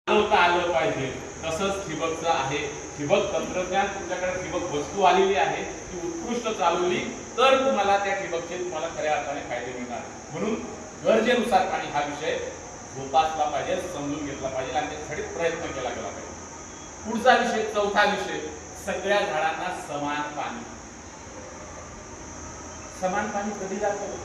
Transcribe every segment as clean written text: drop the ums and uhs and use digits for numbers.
चालवता आलं पाहिजे. तसंच ठिबकचं आहे. ठिबक तंत्रज्ञान तुमच्याकडे ठिबक वस्तू आलेली आहे, ती उत्कृष्ट चालवली तर तुम्हाला त्या ठिबकचे तुम्हाला खऱ्या अर्थाने फायदे मिळणार. म्हणून गरजेनुसार पाणी हा विषय जोपासला पाहिजे, समजून घेतला पाहिजे आणि त्यासाठी प्रयत्न केला गेला पाहिजे. पुढचा विषय, चौथा विषय, सगळ्या झाडांना समान पाणी. समान पाणी कधी जातं?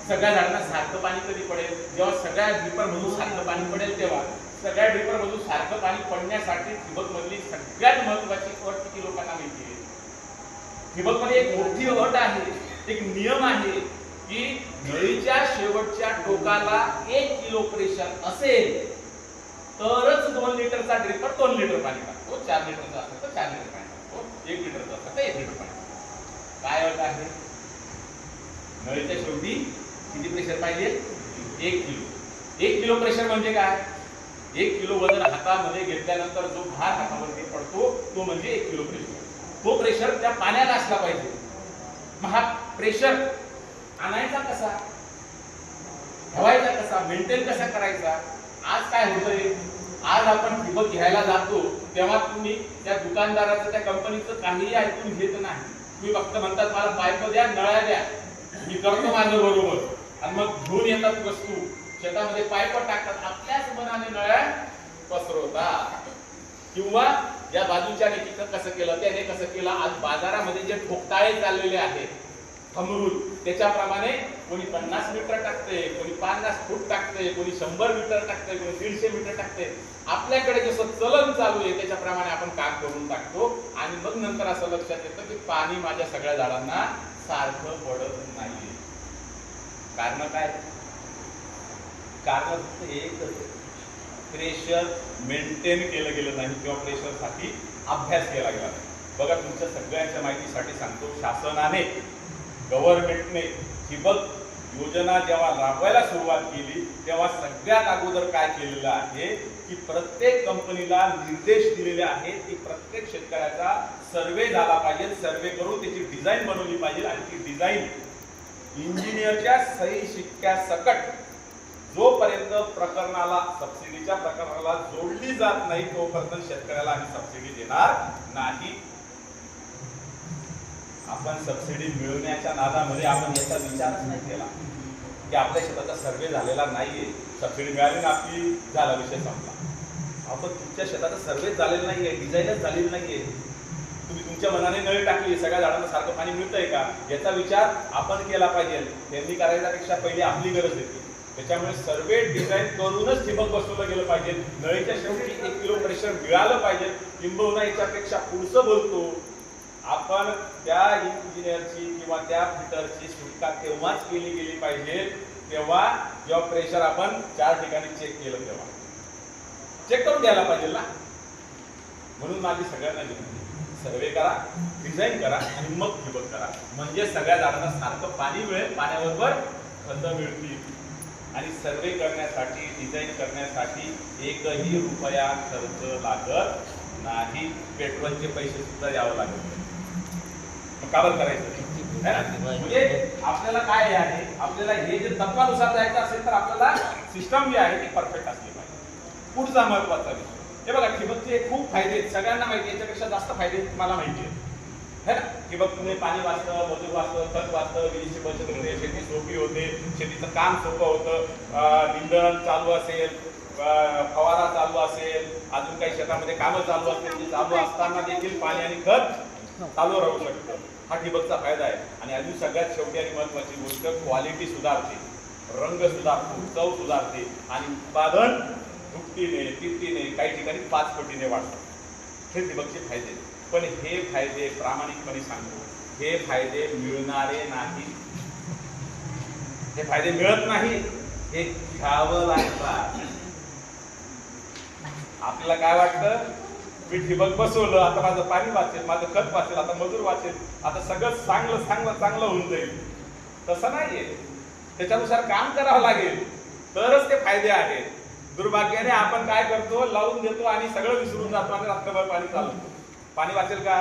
सगळ्या झाडांना सारखं पाणी कधी पडेल? जेव्हा सगळ्या ड्रिपर मधून सारखं पाणी पडेल तेव्हा. सगळ्या ड्रिपर मधून सारखं पाणी पडण्यासाठी ठिबक मधली सगळ्यात महत्वाची अट किती लोकांना माहिती आहे? ठिबक मध्ये एक मोठी अट आहे, एक नियम आहे की नळीच्या शेवटच्या टोकाला 1 किलो प्रेशर असेल तरच 2 लिटरचा ड्रिपर 2 लिटर पाणी टाकतो. 4 लिटरचा असेल तर 4 लिटर पाणी टाकतो. 1 लिटरचा असेल तर 1 लिटर पाणी टाकतो. काय अट आहे? नळीच्या शेवटी किती प्रेशर पाहिजे? 1 किलो. 1 किलो प्रेशर म्हणजे काय? 1 किलो वजन हातामध्ये घेतल्यानंतर जो भार हातावरती पडतो तो म्हणजे 1 किलो प्रेशर. तो प्रेशर त्या पाण्याला असला पाहिजे. मग हा प्रेशर आणायचा कसा, ठेवायचा कसा, मेंटेन कसा करायचा? आज काय होतंय, आज आपण ठिबक घ्यायला जातो तेव्हा तुम्ही त्या दुकानदाराचं, त्या कंपनीचं काहीही ऐकून घेत नाही. तुम्ही फक्त म्हणतात मला पाईप द्या, नळ्या द्या, मी करतो माझं बरोबर. आणि मग घेऊन येतात वस्तू, शेतामध्ये पाईप टाकतात, आपल्याच मनाने नळ्या पसरवतात. किंवा या बाजूच्याने कसं केलं, त्याने कसं केलं. आज बाजारामध्ये जे ठोकताळे चाललेले आहेत अमरूद, त्याच्याप्रमाणे कोणी 50 मीटर टाकते, कोणी 50 फूट टाकते, कोणी 100 मीटर टाकते, कोणी 150 मीटर टाकते. आपल्याकडे जसं चलन चालू आहे त्याच्याप्रमाणे आपण काम करून टाकतो. आणि मग नंतर असं लक्षात येतं की पाणी माझ्या सगळ्या झाडांना सारखं पडत नाहीये. कारण काय? कारण फक्त एकच, प्रेशर मेंटेन केलं गेलं नाही किंवा प्रेशर साठी अभ्यास केला गेला नाही. बघा, तुमच्या सगळ्यांच्या माहितीसाठी सांगतो, शासनाने, गव्हर्नमेंटने ठिबक योजना जेव्हा राबवायला सुरुवात केली तेव्हा सगळ्यात अगोदर काय केलेलं आहे की प्रत्येक कंपनीला निर्देश दिलेले आहेत की प्रत्येक शेतकऱ्याचा सर्वे झाला पाहिजे. सर्वे करून त्याची डिझाईन बनवली पाहिजे आणि ती डिझाईन इंजिनियरच्या सही शिक्क्या सकट जोपर्यंत प्रकरणाला, सबसिडीच्या प्रकरणाला जोडली जात नाही तोपर्यंत शेतकऱ्याला आम्ही सबसिडी देणार नाही. आपण सबसिडी मिळवण्याच्या नादामध्ये आपण याचा विचारच नाही केला की आपल्या शेताचा सर्वे झालेला नाहीये, सबसिडी मिळाली ना आपली, झाला विषय संपला. आपण तुमच्या शेताचा सर्वे झालेला नाहीये, डिझाईनच झालेली नाहीये. तुम्ही तुमच्या मनाने नळी टाकली, सगळ्या झाडांना सारखं पाणी मिळतंय का याचा विचार आपण केला पाहिजे. त्यांनी करायच्यापेक्षा पहिली आपली गरज येते. त्याच्यामुळे सर्वे डिझाईन करूनच ठिबक बसवलं गेलं पाहिजे. नळीच्या शेवटी 1 किलो प्रेशर मिळालं पाहिजे. किंबहुना याच्यापेक्षा पुढचं बोलतो, आपण त्या इंजिनियरची किंवा त्या फिटरची सुटका तेव्हाच केली गेली पाहिजे तेव्हा जेव्हा प्रेशर आपण 4 ठिकाणी चेक केलं, तेव्हा चेक करून द्यायला पाहिजे ना. म्हणून माझी सगळ्यांना विनंती, सर्वे करा, डिझाईन करा आणि मग ठिबक करा. म्हणजे सगळ्या झाडांना सारखं पाणी मिळेल, पाण्याबरोबर खतं मिळतील. आणि सर्वे करण्यासाठी, डिझाईन करण्यासाठी 1ही रुपया खर्च लागत नाही. पेट्रोलचे पैसे सुद्धा द्यावं लागत. का बरं करायचं? म्हणजे आपल्याला काय आहे, आपल्याला हे जे तत्वानुसार जायचं असेल तर आपल्याला सिस्टम जी आहे ती परफेक्ट असली पाहिजे. पुढचा महत्वाचा विषय, हे बघा, ठिबकचे खूप फायदे आहेत, सगळ्यांना माहिती आहे. याच्यापेक्षा जास्त फायदे मला माहिती आहे ना. ठिबकने पाणी वाचतं, मजूर वाचतं, खत वाचतं, विजेची बचत होते, शेती सोपी होते, शेतीचं काम सोपं होतं. निंदण चालू असेल, फवारा चालू असेल, अजून काही शेतामध्ये कामं चालू असतील, चालू असताना देखील पाणी आणि खत चालू राहू शकतं. हा ठिबकचा फायदा आहे. आणि अजून सगळ्यात शेवटी आणि महत्वाची गोष्ट, क्वालिटी सुधारते, रंग सुधारतो, चव सुधारते आणि उत्पादन दुपटीने, तिपटीने, काही ठिकाणी 5 पटीने वाढतं. हे ठिबकचे फायदे. पण हे फायदे प्रामाणिकपणे सांगतो, हे फायदे मिळणारे नाही. हे फायदे मिळत नाही, हे घ्यावं लागतात. आपल्याला काय वाटतं, मी ठिबक बसवलं, आता माझं पाणी वाचेल, माझं खत वाचेल, आता मजूर वाचेल, आता सगळं चांगलं चांगलं चांगलं होऊन जाईल. तसं नाहीये. त्याच्यानुसार काम करावं लागेल तरच ते फायदे आहेत. दुर्भाग्याने आपण काय करतो, लावून देतो आणि सगळं विसरून जातो आणि रात्रभर पाणी चालवतो. पाणी वाचेल का?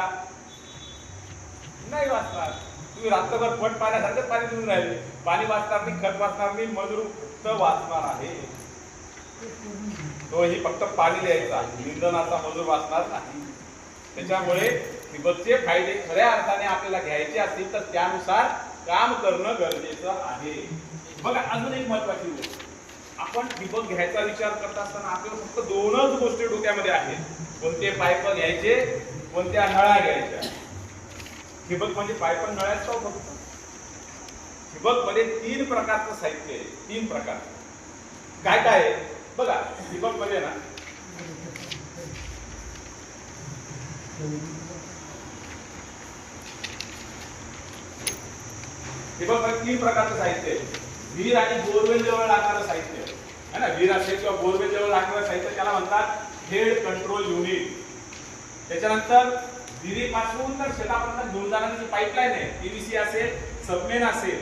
नाही वाचणार. तुम्ही रात्रभर पट पाण्यासारखं पाणी देऊन राहिले. पाणी वाचणार नाही, खत वाचणार नाही, मजूर वाचणार आहे. तोही फक्त पाणी द्यायचा, निंदनाचा मजूर वाचणार नाही. त्याच्यामुळे ठिबकचे फायदे खऱ्या अर्थाने आपल्याला घ्यायचे असतील तर त्यानुसार काम करणं गरजेचं आहे. बघा अजून एक महत्वाची गोष्ट, आपण ठिबक घ्यायचा विचार करत असताना आपल्याला फक्त दोनच गोष्टी डोक्यामध्ये आहेत. कोणते पाईप घ्यायचे, कोणत्या नळ्या घ्यायच्या. ठिबक म्हणजे पाईप नळ्याच का फक्त? ठिबक मध्ये 3 प्रकारचं साहित्य आहे. 3 प्रकार काय काय आहे बघा. ठिबक मध्ये ना ठिबक मध्ये 3 प्रकारचं साहित्य आहे. विहीर आणि बोरवेल जवळ लागणारं साहित्य है ना, विहीर असेल किंवा बोरवेल जवळ लागणारं साहित्य त्याला म्हणतात हेड कंट्रोल युनिट. त्याच्यानंतर विहिरीपासून तर शेतापर्यंत घेऊन जाणारी पाईपलाईन आहे, पीव्हीसी असेल, सबमेन असेल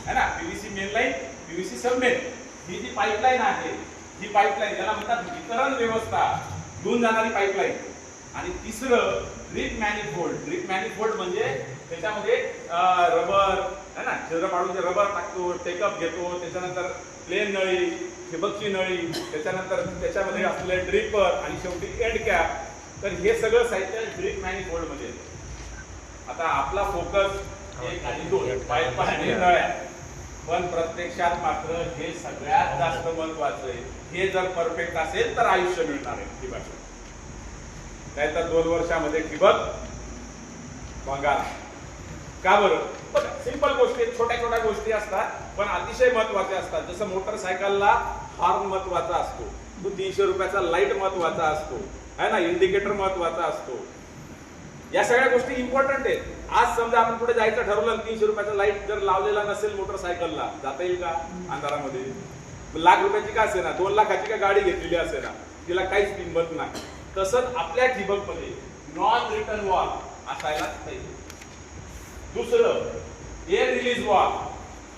है ना, पीव्हीसी मेन लाईन, पीव्हीसी सबमेन, ही जी पाईपलाईन आहे ही पाईपलाईन त्याला म्हणतात वितरण व्यवस्था, घेऊन जाणारी पाईपलाईन. आणि तिसरं ड्रिप मॅनिफोल्ड. ड्रिप मॅनिफोल्ड म्हणजे त्याच्यामध्ये रबर है ना, छिद्र पाडून जे रबर टाकतो, टेकअप घेतो, त्याच्यानंतर प्लेन नळी, ठिबकची नळी, त्याच्यानंतर त्याच्यामध्ये असलेले ड्रिपर आणि शेवटी एंड कॅप. तर हे सगळं साहित्य ड्रिप मॅनिफोल्ड मध्ये. आता आपला फोकस 1 आणि 2 पाईप आणि नळ्या, पण प्रत्यक्षात मात्र हे सगळ्यात जास्त महत्वाचं आहे. हे जर परफेक्ट असेल तर आयुष्य मिळणार आहे ठिबक. नाहीतर 2 वर्षामध्ये ठिबक बघा. का बरं? बघा सिंपल गोष्टी, छोट्या छोट्या गोष्टी असतात पण अतिशय महत्वाच्या असतात. जसं मोटरसायकलला हॉर्न महत्वाचा असतो, तो 300 रुपयाचा लाईट महत्वाचा असतो है ना, इंडिकेटर महत्वाचा असतो. या सगळ्या गोष्टी इम्पॉर्टंट आहेत. आज समजा आपण पुढे जायचं ठरवलं, 300 रुपयाचा लाईट जर लावलेला नसेल मोटरसायकलला, जाता येईल का अंधारामध्ये? लाख रुपयाची का असे ना, 2 लाखाची का गाडी घेतलेली असे ना, तिला काहीच किंमत नाही. तसंच आपल्या ठिबक मध्ये नॉन रिटर्न वॉल असायलाच पाहिजे. दुसरं एअर रिलीज वॉल,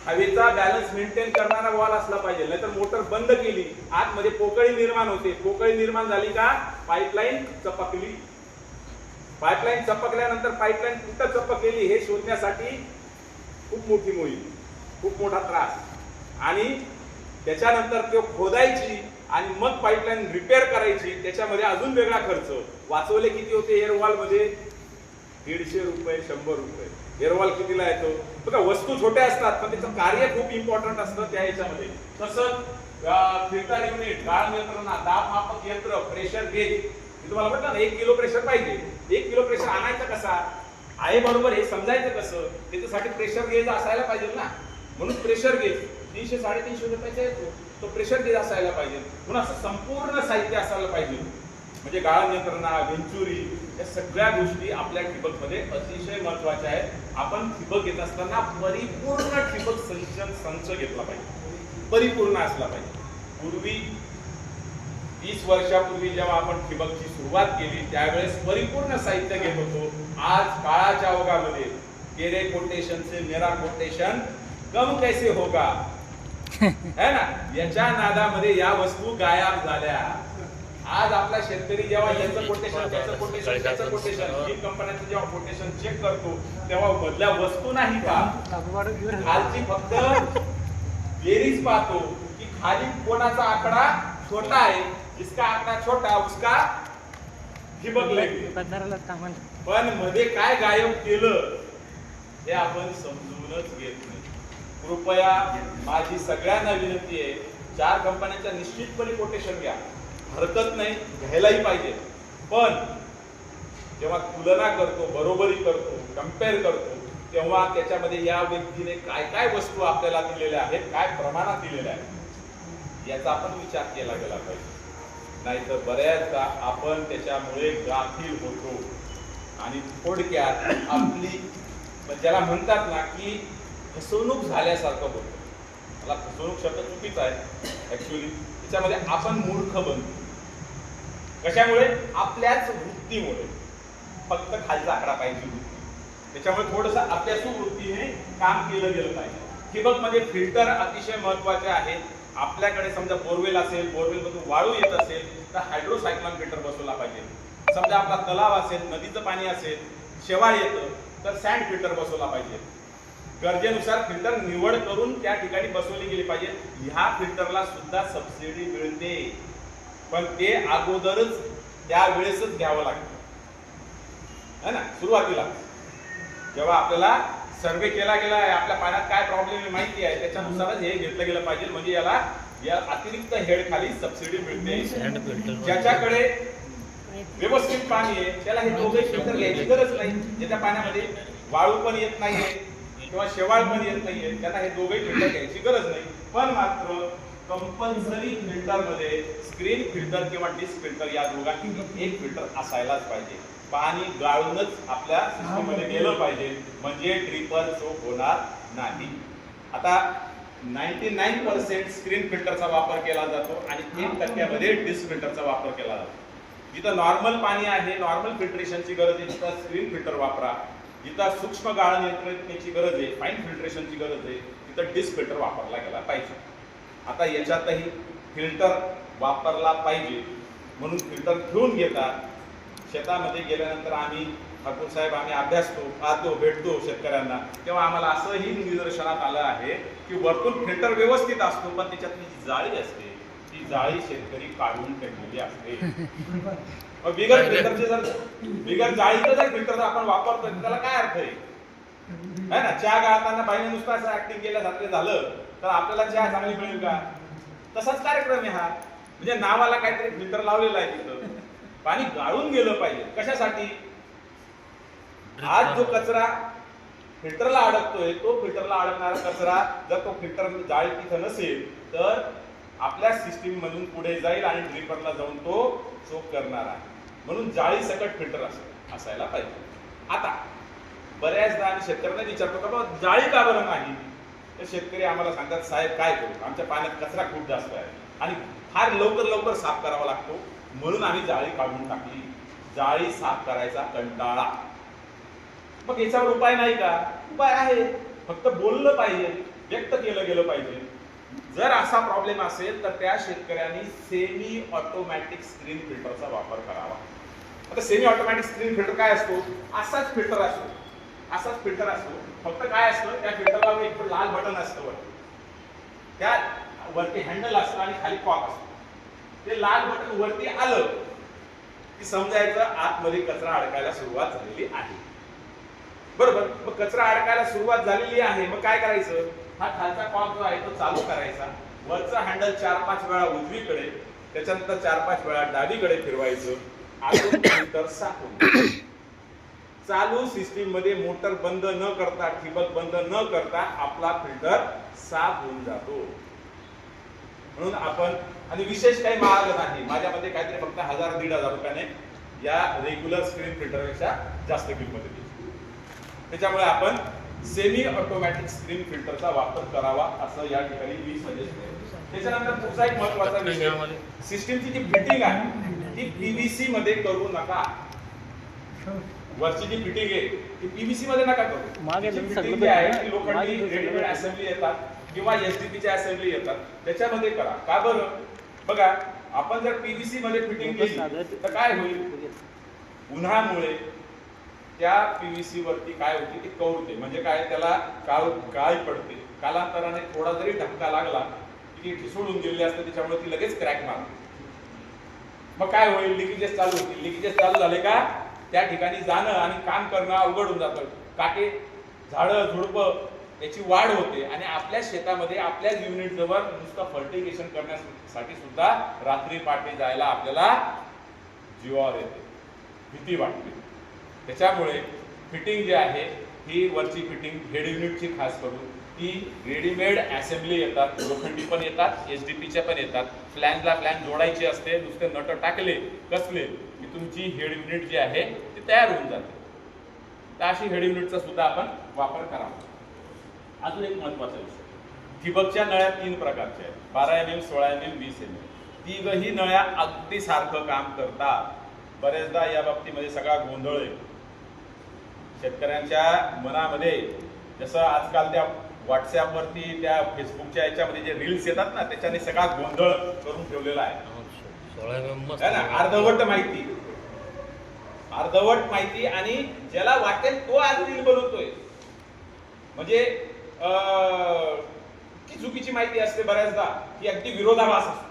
हवेचा बॅलन्स मेंटेन करणारा वॉल असला पाहिजे. नाहीतर मोटर बंद केली, आतमध्ये पोकळी निर्माण होते. पोकळी निर्माण झाली का पाईपलाईन चपकली. पाईपलाईन चपकल्यानंतर पाईपलाईन कुठं चपकलेली हे शोधण्यासाठी खूप मोठी मोहीम, खूप मोठा त्रास. आणि त्याच्यानंतर तो खोदायची आणि मग पाईपलाईन रिपेअर करायची, त्याच्यामध्ये अजून वेगळा खर्च. वाचवले किती होते एअरवॉल मध्ये? 150 रुपये, 100 रुपये. एअरवॉल कितीला येतो? बघा वस्तू छोट्या असतात पण त्याचं कार्य खूप इम्पॉर्टंट असतं त्या ह्याच्यामध्ये. तसंच फिल्टर युनिट, गाळ नियंत्रणा, दाब मापक यंत्र, प्रेशर गेज. मी तुम्हाला म्हटलं ना 1 किलो प्रेशर पाहिजे. 1 किलो प्रेशर आणायचा कसा आहे बरोबर हे समजायचं कसं? त्याच्यासाठी प्रेशर गेज असायला पाहिजे ना. म्हणून प्रेशर गेज 300-350 रुपयाचा येतो, तो प्रेशर गेज असायला पाहिजे. म्हणून असं संपूर्ण साहित्य असायला पाहिजे. म्हणजे गाळ नियंत्रणा, वेंचुरी, या सगळ्या गोष्टी आपल्या ठिबक मध्ये अतिशय महत्वाच्या आहेत. आपण ठिबक घेत असताना परिपूर्ण ठिबक संच घेतला पाहिजे, परिपूर्ण असला पाहिजे. पूर्वी 20 वर्षापूर्वी जेव्हा आपण ठिबकची सुरुवात केली त्यावेळेस परिपूर्ण साहित्य घेत होतो. आज काळाच्या ओघामध्ये तेरे कोटेशन से मेरा कोटेशन कम कैसे होगा है ना, याच्या नादामध्ये या वस्तू गायब झाल्या. आज आपला शेतकरी जेव्हा याचं कोटेशन, त्याचं कोटेशन, त्याचं कोटेशन, तीन कंपन्यांचं जेव्हा कोटेशन चेक करतो तेव्हा मधल्या वस्तू नाही का, खालची फक्त बेरीज पाहतो की खाली कोणाचा आकडा छोटा आहे, जिसका आकडा छोटा उसका ठिबक लगे. पण मध्ये काय गायब केलं हे आपण समजूनच घेत नाही. कृपया माझी सगळ्यांना विनंती आहे, 4 कंपन्यांच्या निश्चितपणे कोटेशन घ्या, हरकत नाही, घ्यायलाही पाहिजे. पण जेव्हा तुलना करतो, बरोबरी करतो, कम्पेअर करतो, तेव्हा त्याच्यामध्ये या व्यक्तीने काय काय वस्तू आपल्याला दिलेल्या आहेत, काय प्रमाणात दिलेल्या आहेत याचा आपण विचार केला गेला पाहिजे. नाहीतर बऱ्याचदा आपण त्याच्यामुळे गाफील होतो आणि थोडक्यात आपली ज्याला म्हणतात ना की फसवणूक झाल्यासारखं होतं. मला फसवणूक शब्द चुकीचा आहे ऍक्च्युअली. त्याच्यामध्ये आपण मूर्ख बनतो. कशामुळे? आपल्याच वृत्तीमुळे. फक्त खालचा आकडा पाहिजे वृत्ती. त्याच्यामुळे थोडंसं अभ्यासू वृत्तीने काम केलं गेलं पाहिजे. ठिबक मध्ये फिल्टर अतिशय महत्वाचे आहेत. आपल्याकडे समजा बोरवेल असेल, बोरवेल मधून वाळू येत असेल तर हायड्रोसायक्लोन फिल्टर बसवला पाहिजे. समजा आपला तलाव असेल, नदीचं पाणी असेल, शेवाळ येतं तर सँड फिल्टर बसवला पाहिजे. गरजेनुसार फिल्टर निवड करून त्या ठिकाणी बसवली गेली पाहिजे. ह्या फिल्टरला सुद्धा सबसिडी मिळते. पण ते अगोदरच त्यावेळेसच घ्यावं लागतं है ना. सुरुवातीला जेव्हा आपल्याला सर्वे केला गेला आहे, आपल्या पाण्यात काय प्रॉब्लेम आहे माहिती आहे, त्याच्यानुसारच हे घेतलं गेलं पाहिजे. म्हणजे या अतिरिक्त हेड खाली सबसिडी मिळते. ज्याच्याकडे व्यवस्थित पाणी आहे त्याला हे दोघे फिल्टर घ्यायची गरज नाही. ज्याच्या पाण्यामध्ये वाळू पण येत नाहीये किंवा शेवाळ पण येत नाहीये त्यांना हे दोघे फिल्टर घ्यायची गरज नाही. पण मात्र कंपल्सरी फिल्टर मध्ये स्क्रीन फिल्टर किंवा डिस्क फिल्टर या दोघांपैकी एक फिल्टर असायलाच पाहिजे. पाणी गाळूनच आपल्या सिस्टीम मध्ये गेलं पाहिजे म्हणजे ड्रिपर चोक होणार नाही. आता 99% स्क्रीन फिल्टरचा वापर केला जातो आणि 1% डिस्क फिल्टरचा वापर केला जातो. जिथं नॉर्मल पाणी आहे, नॉर्मल फिल्ट्रेशनची गरज आहे, तिथं स्क्रीन फिल्टर वापरा. जिथं सूक्ष्म गाळण यंत्रणेची गरज आहे, फाईन फिल्ट्रेशनची गरज आहे, तिथं डिस्क फिल्टर वापरला गेला पाहिजे. आता याच्यातही फिल्टर वापरला पाहिजे म्हणून फिल्टर घेऊन घेतात. शेतामध्ये गेल्यानंतर आम्ही ठाकूर साहेब आम्ही अभ्यासतो, पाहतो, भेटतो शेतकऱ्यांना, तेव्हा आम्हाला असंही निदर्शनात आलं आहे की वरतून फिल्टर व्यवस्थित असतो पण त्याच्यातली जी जाळी असते ती जाळी शेतकरी काढून ठेवलेली असते. बिगर फिल्टरचे बिगर जाळीचं जर फिल्टर आपण वापरतोय त्याला काय अर्थ आहे ना. चहा गाळताना बाईने नुसतं असं ऍक्टिंग केल्यासारखं झालं तर आपल्याला चहा चांगली मिळेल का? तसाच कार्यक्रम आहे हा. म्हणजे नावाला काहीतरी फिल्टर लावलेला आहे तिथं. पाणी गाळून गेलं पाहिजे. कशासाठी? आज जो कचरा फिल्टरला अडकतोय तो फिल्टरला अडकणारा कचरा जर तो फिल्टर जाळी तिथं नसेल तर आपल्या सिस्टीम मधून पुढे जाईल आणि ड्रिपरला जाऊन तो चोक करणार आहे. म्हणून जाळी सकट फिल्टर असायला पाहिजे. आता बऱ्याचदा आम्ही शेतकऱ्यांना विचारतो का बाबा जाळी का बरं नाही, तर शेतकरी आम्हाला सांगतात साहेब काय करू, आमच्या पाण्यात कचरा खूप जास्त आहे आणि फार लवकर साफ करावा लागतो म्हणून आम्ही जाळी काढून टाकली. जाळी साफ करायचा कंटाळा. मग याच्यावर उपाय नाही का? उपाय आहे, फक्त बोललं पाहिजे, व्यक्त केलं गेलं पाहिजे. जर असा प्रॉब्लेम असेल तर त्या शेतकऱ्यांनी सेमी ऑटोमॅटिक स्क्रीन फिल्टरचा वापर करावा. आता सेमी ऑटोमॅटिक स्क्रीन फिल्टर काय असतो? असाच फिल्टर असतो, फक्त काय असतं त्या फिल्टरला एक लाल बटन असतं वरती, त्या वरती हँडल असतं आणि खाली कॉक असतो. ते लाल बटन वरती आलं की समजायचं आतमध्ये कचरा अडकायला सुरुवात झालेली आहे. बरोबर. मग कचरा अडकायला सुरुवात झालेली आहे, मग काय करायचं? हा खालचा कॉक जो आहे तो चालू करायचा. वरचा हँडल 4-5 वेळा उजवीकडे, त्याच्यानंतर 4-5 वेळा डावीकडे फिरवायचं. आतून फिल्टर साफ होईल. चालू सिस्टीम मध्ये मोटर बंद न करता, ठिबक बंद न करता आपला फिल्टर साफ होऊन जातो. म्हणून आपण, आणि विशेष काही महाग नाही, माझ्यामध्ये काहीतरी फक्त 1000-1500 रुपयाने या रेग्युलर स्क्रीन फिल्टरपेक्षा जास्त किंमत येते. त्याच्यामुळे आपण सेमी ऑटोमॅटिक स्क्रीन फिल्टरचा वापर करावा असं या ठिकाणी मी सजेस्ट करतो. त्याच्यानंतर पुढचा एक महत्त्वाचा विषय, सिस्टीमची जी फिटिंग आहे ती पीव्हीसी मध्ये करू नका. वरची जी फिटिंग आहे ती पीव्हीसी मध्ये नका करू. फिटिंग जी आहे ती लोखंडी रेडीमेड असेंब्ली येतात किंवा एसडीपीच्या असेंब्ली येतात त्याच्यामध्ये करा. का बरं? बघा, आपण जर पीव्हीसी मध्ये फिटिंग केली तर काय होईल? उन्हामुळे त्या पीव्हीसी वरती काय होते ती कवरते. म्हणजे काय, त्याला काळी पडते. कालांतराने थोडा जरी धक्का लागला की ती ठिसूळून गेलेली असते, त्याच्यामुळे ती लगेच क्रॅक मारते. मग काय होईल? लिकेजेस चालू होतील. लिकेजेस चालू झाले का त्या ठिकाणी जाणं आणि काम करणं अवघड होऊन जातं. काटे, झाडं, झुडपं याची वाढ होते आणि आपल्या शेतामध्ये आपल्या युनिट जवळ नुसतं फर्टिगेशन करण्यासाठी सुद्धा रात्री पाठी जायला आपल्याला जीवावर येते, भीती वाटते. त्याच्यामुळे फिटिंग जी आहे ही वरची फिटिंग हेड युनिटची खास करून ती रेडीमेड असेंब्ली येतात, लोखंडी पण येतात, एसडीपीच्या पण येतात. फ्लॅनला फ्लॅन जोडायची असते, नुसते नट टाकले कसले की तुमची हेड युनिट जी आहे ती तयार होऊन जाते. तर अशी हेड युनिटचा सुद्धा आपण वापर करावा. अजून एक महत्वाचा विषय, ठिबकच्या नळ्या 3 प्रकारच्या आहेत, 12 mm, 16 mm, 20 mm. तिघही नळ्या अगदी सारखं काम करतात. बरेचदा या बाबतीमध्ये सगळा गोंधळ आहे शेतकऱ्यांच्या मनामध्ये. जसं आजकाल त्या व्हॉट्सअपवरती, त्या फेसबुकच्या याच्यामध्ये जे रील्स येतात ना, त्याच्याने सगळा गोंधळ करून ठेवलेला आहे ना. अर्धवट माहिती आणि ज्याला वाटेल तो आज रील बनवतोय. म्हणजे की चुकीची माहिती असते बऱ्याचदा, की अगदी विरोधाभास असतो.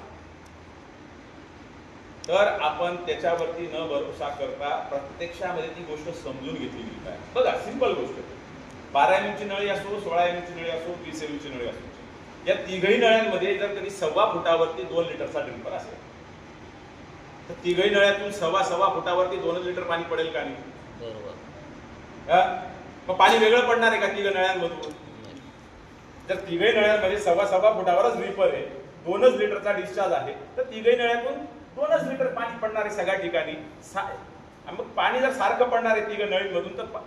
तर आपण त्याच्यावरती न भरोसा करता प्रत्यक्षामध्ये ती गोष्ट समजून घेतली गेली पाहिजे. बघा सिंपल गोष्ट, 12 mm ची नळी असो, 16 mm ची नळी असो, 20 mm ची नळी असो, या तिघही नळ्यांमध्ये जर कधी 1.25 फुटावरती 2 लिटरचा ड्रिपर असेल तर तिघही नळ्यातून 1.25 फुटावरती 2 लिटर पाणी पडेल का नाही? बरोबर. मग पाणी वेगळं पडणार आहे का तिघ नळ्यांमधून? जर तिघही नळ्यांमध्ये 1.25 फुटावरच ड्रिपर आहे, 2च लिटरचा डिस्चार्ज आहे, तर तिघही नळ्यातून 2च लिटर पाणी पडणार आहे सगळ्या ठिकाणी. मग पाणी जर सारखं पडणार आहे तिघ नळींमधून तर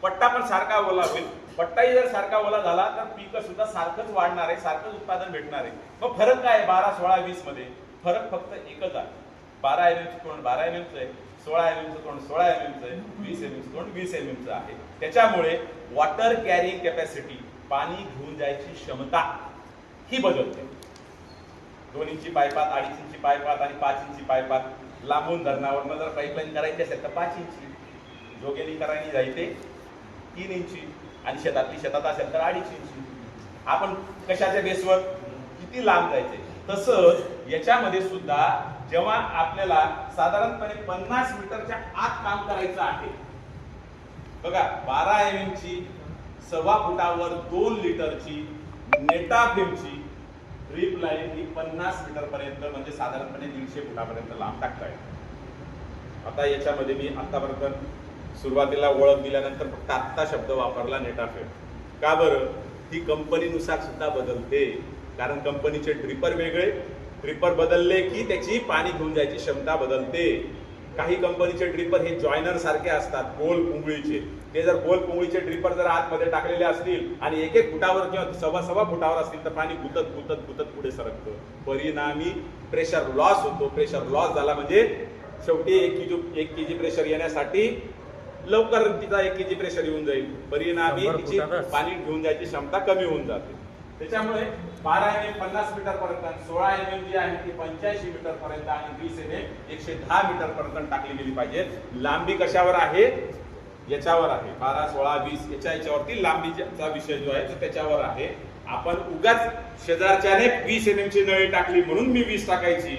पट्टा पण सारखा ओला होईल. पट्टाही जर सारखा ओला झाला तर पीक सुद्धा सारखंच वाढणार आहे, सारखंच उत्पादन भेटणार आहे. मग फरक काय आहे 12, 16, 20 मध्ये? फरक फक्त एकच आहे, 12 mm चं तोंड 12 mm चं आहे, 16 mm चं तोंड 16 mm चं आहे, 20 mm चं तोंड 20 mm चं आहे. त्याच्यामुळे वॉटर कॅरिंग कॅपॅसिटी, पाणी घेऊन जायची क्षमता ही बदलते. 2 इंची पाईपात, 2.5 इंची पाईपात आणि 5 इंची पाईपात, लांबून धरणावरनं जर पाईपलाईन करायची असेल तर 5 इंची, जोगेली करायची जायते 3 इंची आणि शेतात असेल तर 2.5 इंची. आपण कशाच्या बेसवर किती लांब जायचे. तसं याच्यामध्ये सुद्धा जेव्हा आपल्याला साधारणपणे 50 मीटरच्या आत काम करायचं आहे, बघा 12 mm ची 1.25 फुटावर 2 लिटरची नेटाफिमची ड्रीप लाईन ही 50 मीटर पर्यंत म्हणजे साधारणपणे 150 फुटापर्यंत लांब टाकता येते. आता याच्यामध्ये मी आतापर्यंत सुरुवातीला ओळख दिल्यानंतर फक्त आत्ता शब्द वापरला नेटाफिम. का बरं? ती कंपनीनुसार सुद्धा बदलते, कारण कंपनीचे ड्रिपर वेगळे, ड्रिपर बदलले की त्याची पाणी घेऊन जायची क्षमता बदलते. काही कंपनीचे ड्रिपर हे जॉयनर सारखे असतात, गोल पुंगळीचे. ते जर गोल पुंगळीचे ड्रिपर जर आतमध्ये टाकलेले असतील आणि 1-1 फुटावर किंवा 1.25 फुटावर असतील तर पाणी गुतत पुढे सरकतं. परिणामी प्रेशर लॉस होतो. प्रेशर लॉस झाला म्हणजे शेवटी 1 kg प्रेशर येण्यासाठी लवकर तिचा 1 kg प्रेशर येऊन जाईल. परिणामी तिची पाणी घेऊन जायची क्षमता कमी होऊन जाते. त्याच्यामुळे 12 mm 50 मीटर पर्यंत, 16 mm जी आहे ती 85 मीटर पर्यंत आणि 20 mm 110 मीटर पर्यंत टाकली गेली पाहिजे. लांबी कशावर आहे? याच्यावर आहे. 12, 16, 20 याच्यावरती लांबीचा विषय जो आहे तो त्याच्यावर आहे. आपण उगाच शेजारच्याने 20 mm ची नळी टाकली म्हणून मी 20 टाकायची,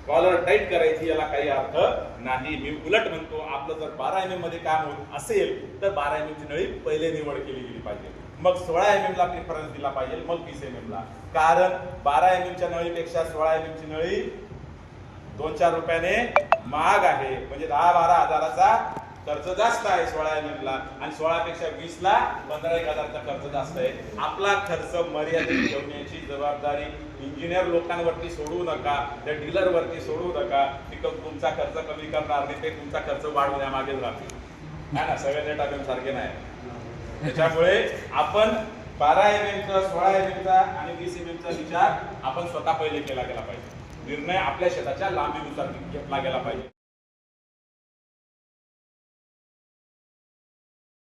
कॉलर टाईट करायची, याला काही अर्थ नाही. मी उलट म्हणतो, आपलं जर 12 mm मध्ये काम होत असेल तर 12 mm ची नळी पहिले निवड केली गेली पाहिजे, मग 16 mm ला प्रिफरन्स दिला पाहिजे, मग 20 mm ला. कारण 12 mm च्या नळीपेक्षा 16 mm ची नळी 2-4 रुपयाने महाग आहे. म्हणजे 10-12 हजाराचा खर्च जास्त आहे 16 mm ला, आणि 16 पेक्षा 20 ला 15-1 हजारचा खर्च जास्त आहे. आपला खर्च मर्यादित ठेवण्याची जबाबदारी इंजिनियर लोकांवरती सोडू नका, त्या डीलर वरती सोडू नका. तुमचा खर्च कमी करणार नाही, ते तुमचा खर्च वाढवण्यामागेच राहतील. नाही ना, सगळे नेटाफिम सारखे नाही. त्याच्यामुळे आपण 12 mm चा, 16 mm चा आणि 20 mm चा विचार आपण स्वतः पहिले केला गेला पाहिजे. निर्णय आपल्या शेताच्या लांबीनुसार घेतला गेला पाहिजे.